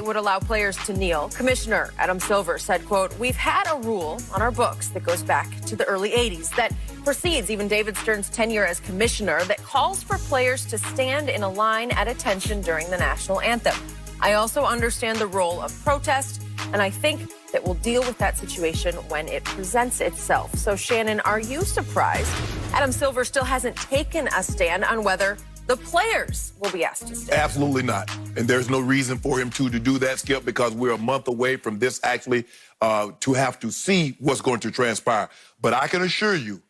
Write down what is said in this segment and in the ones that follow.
would allow players to kneel. Commissioner Adam Silver said, quote, "We've had a rule on our books that goes back to the early 80s that precedes even David Stern's tenure as commissioner that calls for players to stand in a line at attention during the national anthem. I also understand the role of protest, and I think that we'll deal with that situation when it presents itself." So, Shannon, are you surprised Adam Silver still hasn't taken a stand on whether the players will be asked to stand? Absolutely not. And there's no reason for him to do that, Skip, because we're a month away from this actually to have to see what's going to transpire. But I can assure you,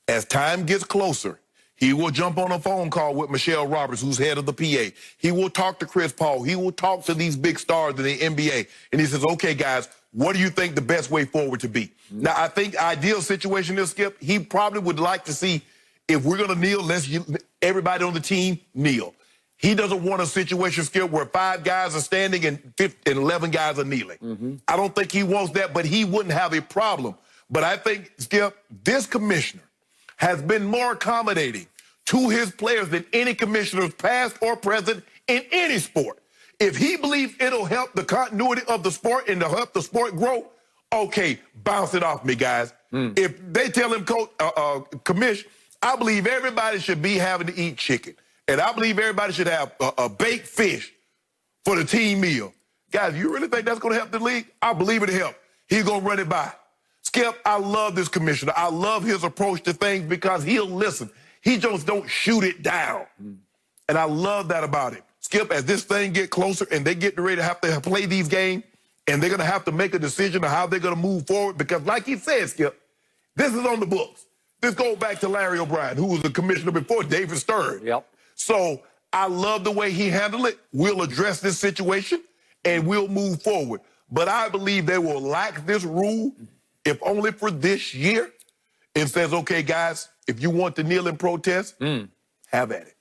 as time gets closer, he will jump on a phone call with Michelle Roberts, who's head of the PA. He will talk to Chris Paul. He will talk to these big stars in the NBA. And he says, okay, guys, what do you think the best way forward to be? Now, I think ideal situation is, Skip, he probably would like to see, if we're going to kneel, let's everybody on the team kneel. He doesn't want a situation, Skip, where 5 guys are standing and 11 guys are kneeling. I don't think he wants that, but he wouldn't have a problem. But I think, Skip, this commissioner has been more accommodating to his players than any commissioners, past or present, in any sport. If he believes it'll help the continuity of the sport and to help the sport grow, okay, bounce it off me, guys. If they tell him, Coach, Commish, I believe everybody should be having to eat chicken. And I believe everybody should have a baked fish for the team meal. Guys, you really think that's going to help the league? I believe it'll help. He's going to run it by. Skip, I love this commissioner. I love his approach to things because he'll listen. He just don't shoot it down. And I love that about him. Skip, as this thing get closer and they get ready to have to play these games, and they're going to have to make a decision on how they're going to move forward, because like he said, Skip, this is on the books. This goes back to Larry O'Brien, who was the commissioner before David Stern. So I love the way he handled it. We'll address this situation, and we'll move forward. But I believe they will lack this rule, if only for this year, and says, okay, guys, if you want to kneel in protest, have at it.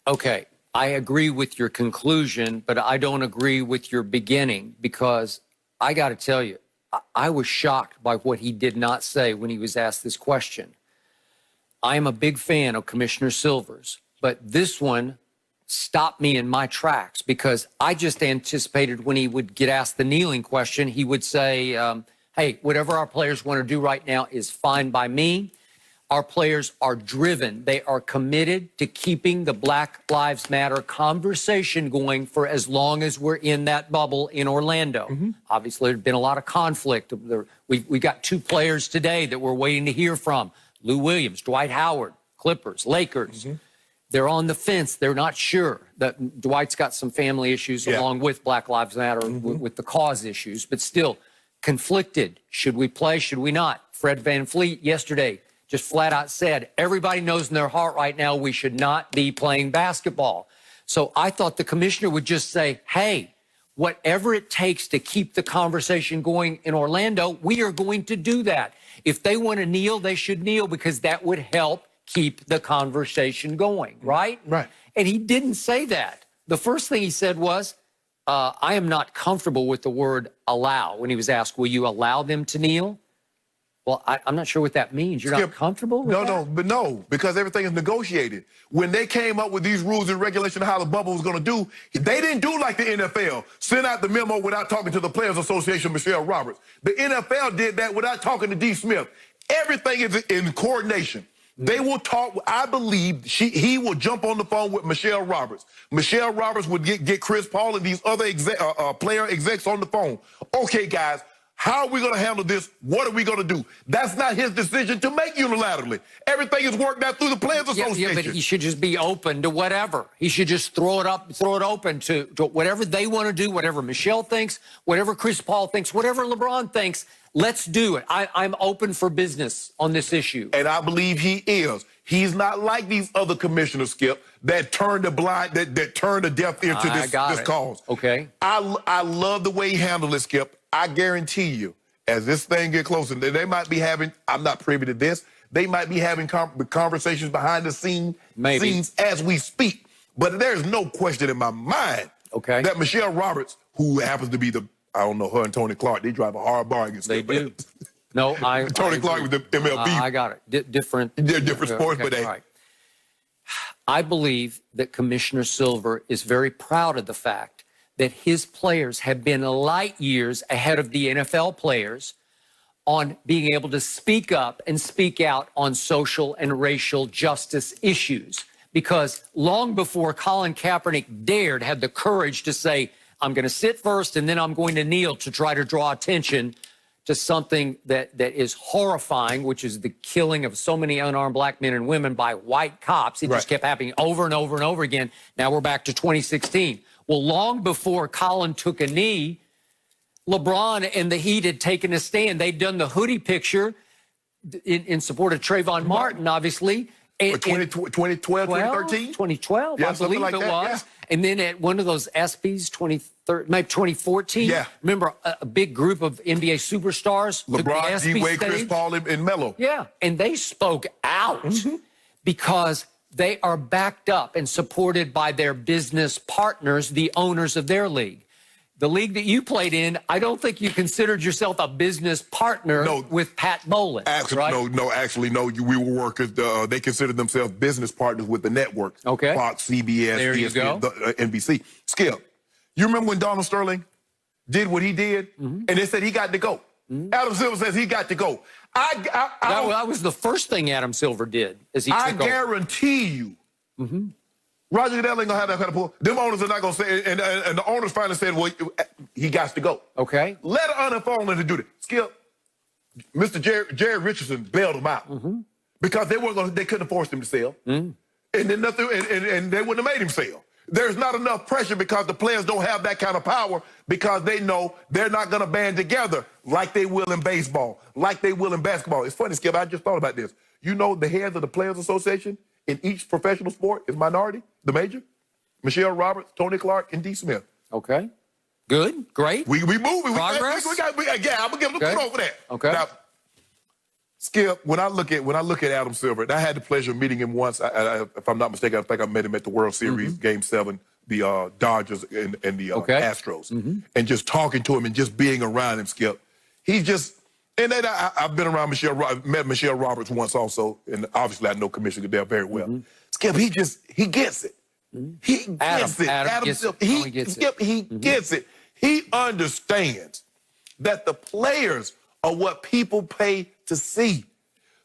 Okay, I agree with your conclusion, but I don't agree with your beginning, because I got to tell you, I was shocked by what he did not say when he was asked this question. I am a big fan of Commissioner Silver's, but this one stopped me in my tracks, because I just anticipated when he would get asked the kneeling question, he would say, hey, whatever our players want to do right now is fine by me. Our players are driven. They are committed to keeping the Black Lives Matter conversation going for as long as we're in that bubble in Orlando. Obviously, there's been a lot of conflict. We've got 2 players today that we're waiting to hear from. Lou Williams, Dwight Howard, Clippers, Lakers. They're on the fence. They're not sure. That Dwight's got some family issues along with Black Lives Matter, with the cause issues, but still conflicted. Should we play? Should we not? Fred VanVleet yesterday just flat out said, everybody knows in their heart right now we should not be playing basketball. So I thought the commissioner would just say, hey, whatever it takes to keep the conversation going in Orlando, we are going to do that. If they want to kneel, they should kneel, because that would help keep the conversation going, right? Right. And he didn't say that. The first thing he said was, I am not comfortable with the word allow. When he was asked, will you allow them to kneel? Well, I'm not sure what that means. You're not comfortable with that? No, because everything is negotiated. When they came up with these rules and regulations of how the bubble was going to do, they didn't do like the NFL, send out the memo without talking to the Players Association, Michelle Roberts. The NFL did that without talking to D. Smith. Everything is in coordination. They will talk. I believe he will jump on the phone with Michelle Roberts. Michelle Roberts would get Chris Paul and these other player execs on the phone. Okay, guys, how are we going to handle this? What are we going to do? That's not his decision to make unilaterally. Everything is worked out through the Players Association. Yeah, but he should just be open to whatever. He should just throw it open to whatever they want to do, whatever Michelle thinks, whatever Chris Paul thinks, whatever LeBron thinks. Let's do it. I'm open for business on this issue. And I believe he is. He's not like these other commissioners, Skip, that turn the blind, that turn the deaf ear to this cause. Okay. I love the way he handled it, Skip. I guarantee you, as this thing get closer, they might be having, I'm not privy to this, they might be having conversations behind the scenes as we speak. But there's no question in my mind that Michelle Roberts, who happens to be I don't know, her and Tony Clark, they drive a hard bargain. They do. No, Tony Clark with the MLB. I got it. Different. They're different sports, but they. Right. I believe that Commissioner Silver is very proud of the fact that his players have been light years ahead of the NFL players on being able to speak up and speak out on social and racial justice issues. Because long before Colin Kaepernick had the courage to say, I'm going to sit first and then I'm going to kneel to try to draw attention to something that is horrifying, which is the killing of so many unarmed black men and women by white cops. It just kept happening over and over and over again. Now we're back to 2016. Well, long before Colin took a knee, LeBron and the Heat had taken a stand. They'd done the hoodie picture in support of Trayvon Martin, obviously. 2012, 2013? 2012, yeah, I believe like it that, was. Yeah. And then at one of those ESPYs, maybe 2014. Yeah. Remember, a big group of NBA superstars took the LeBron, ESPY D-Wade, Chris stage. Paul, and Melo. Yeah, and they spoke out because they are backed up and supported by their business partners, the owners of their league. The league that you played in, I don't think you considered yourself a business partner with Pat Bowlen. Actually, right? We were workers. They considered themselves business partners with the networks. Okay. Fox, CBS, there you ESPN, go. NBC. Skip, you remember when Donald Sterling did what he did, and they said he got to go? Adam Silver says he got to go. That was the first thing Adam Silver did. I guarantee you. Roger Goodell ain't gonna have that kind of pull. Them owners are not gonna say, and the owners finally said, well, he got to go. Okay. Let an NFL to do that. Skip, Mr. Jerry Richardson bailed him out because they couldn't have forced him to sell, and then nothing, and they wouldn't have made him sell. There's not enough pressure because the players don't have that kind of power because they know they're not gonna band together like they will in baseball, like they will in basketball. It's funny, Skip. I just thought about this. You know, the heads of the Players Association in each professional sport is minority, the major. Michelle Roberts, Tony Clark, and D. Smith. Okay. Good. Great. We moving. Progress? I'm gonna give them a kudos for that. Okay. Now, Skip, when I look at Adam Silver, and I had the pleasure of meeting him once. If I'm not mistaken, I think I met him at the World Series, Game 7, the Dodgers and the Astros, and just talking to him and just being around him, Skip. He's just. And then I've been around met Michelle Roberts once also, and obviously I know Commissioner Goodell very well. Skip, he gets it. He gets it. Adam gets it. He gets it. He understands that the players are what people pay to see.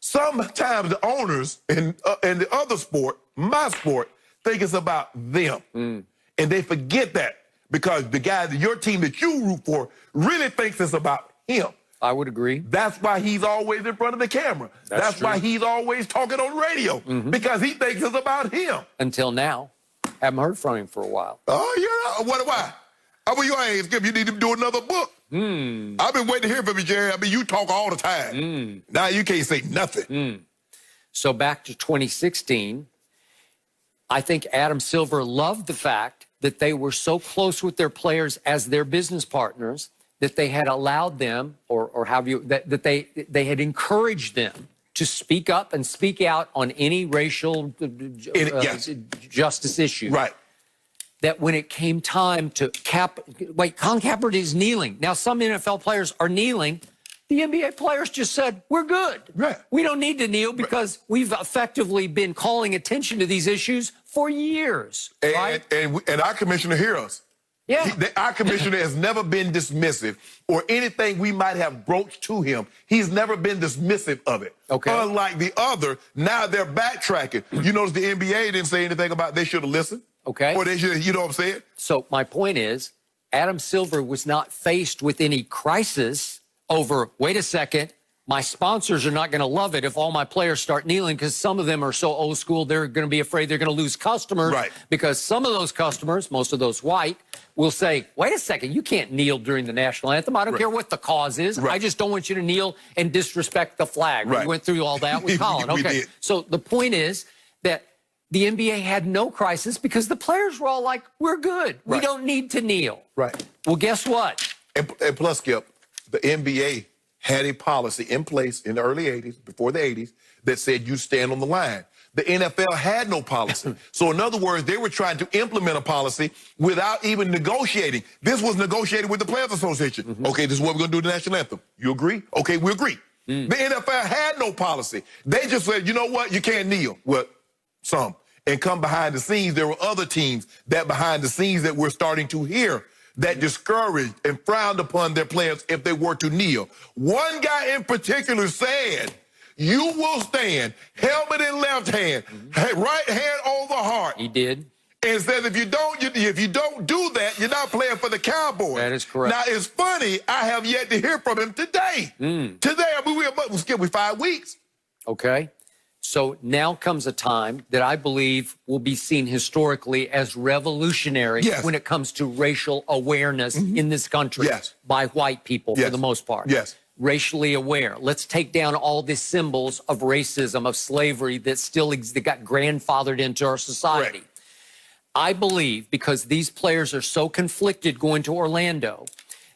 Sometimes the owners in the other sport, my sport, think it's about them. And they forget that because the guy, your team that you root for, really thinks it's about him. I would agree. That's why he's always in front of the camera. That's why he's always talking on radio, because he thinks it's about him. Until now. Haven't heard from him for a while. Oh, yeah? Why? You need to do another book. I've been waiting to hear from you, Jerry. I mean, you talk all the time. Now you can't say nothing. So back to 2016, I think Adam Silver loved the fact that they were so close with their players as their business partners that they had allowed them, that they had encouraged them to speak up and speak out on any racial justice issue. Right. That when it came time to Colin Kaepernick is kneeling. Now, some NFL players are kneeling. The NBA players just said, we're good. Right. We don't need to kneel because we've effectively been calling attention to these issues for years. And our commissioner hears us. Yeah. Our commissioner has never been dismissive or anything we might have broached to him. He's never been dismissive of it. Okay. Unlike the other, now they're backtracking. You notice the NBA didn't say anything about they should have listened. Okay. Or they should, you know what I'm saying? So my point is, Adam Silver was not faced with any crisis over, wait a second, my sponsors are not going to love it if all my players start kneeling because some of them are so old school, they're going to be afraid they're going to lose customers. Right. Because some of those customers, most of those white, will say, wait a second, you can't kneel during the national anthem. I don't care what the cause is. I just don't want you to kneel and disrespect the flag. We went through all that with Colin. We Okay. did. So the point is that the NBA had no crisis because the players were all like, we're good. We don't need to kneel. Right. Well, guess what? And plus, Skip, the NBA had a policy in place in the early 80s, before the 80s, that said you stand on the line. The NFL had no policy. So in other words, they were trying to implement a policy without even negotiating. This was negotiated with the Players Association. Okay, this is what we're going to do with the national anthem. You agree? Okay, we agree. The NFL had no policy. They just said, you know what? You can't kneel. Well, some. And come behind the scenes, there were other teams that behind the scenes that we're starting to hear that discouraged and frowned upon their players if they were to kneel. One guy in particular said, "You will stand, helmet in left hand, right hand on the heart." He did. And says if you don't do that, you're not playing for the Cowboys. That is correct. Now it's funny, I have yet to hear from him today. Today, I mean, we're 5 weeks. Okay. So now comes a time that I believe will be seen historically as revolutionary when it comes to racial awareness in this country by white people for the most part. Racially aware. Let's take down all the symbols of racism, of slavery that still that got grandfathered into our society. Right. I believe because these players are so conflicted going to Orlando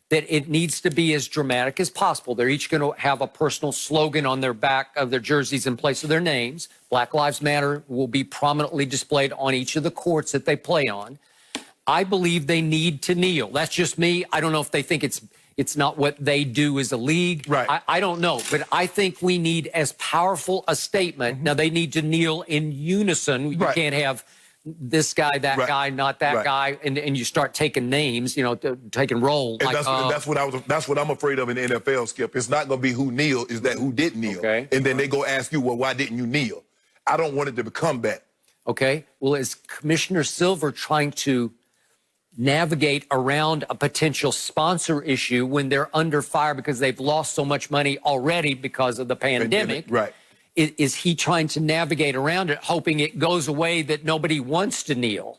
that it needs to be as dramatic as possible. They're each going to have a personal slogan on their back of their jerseys in place of their names. Black Lives Matter will be prominently displayed on each of the courts that they play on. I believe they need to kneel. That's just me. I don't know if they think it's not what they do as a league. Right. I don't know. But I think we need as powerful a statement. Now, they need to kneel in unison. You can't have this guy, that guy, not that guy, and you start taking names, you know, taking roll. And like, that's what I'm afraid of in the NFL, Skip. It's not going to be who kneel, it's that who didn't kneel. Okay. And then they go ask you, well, why didn't you kneel? I don't want it to become that. Okay. Well, is Commissioner Silver trying to navigate around a potential sponsor issue when they're under fire because they've lost so much money already because of the pandemic? Right. Is he trying to navigate around it, hoping it goes away that nobody wants to kneel?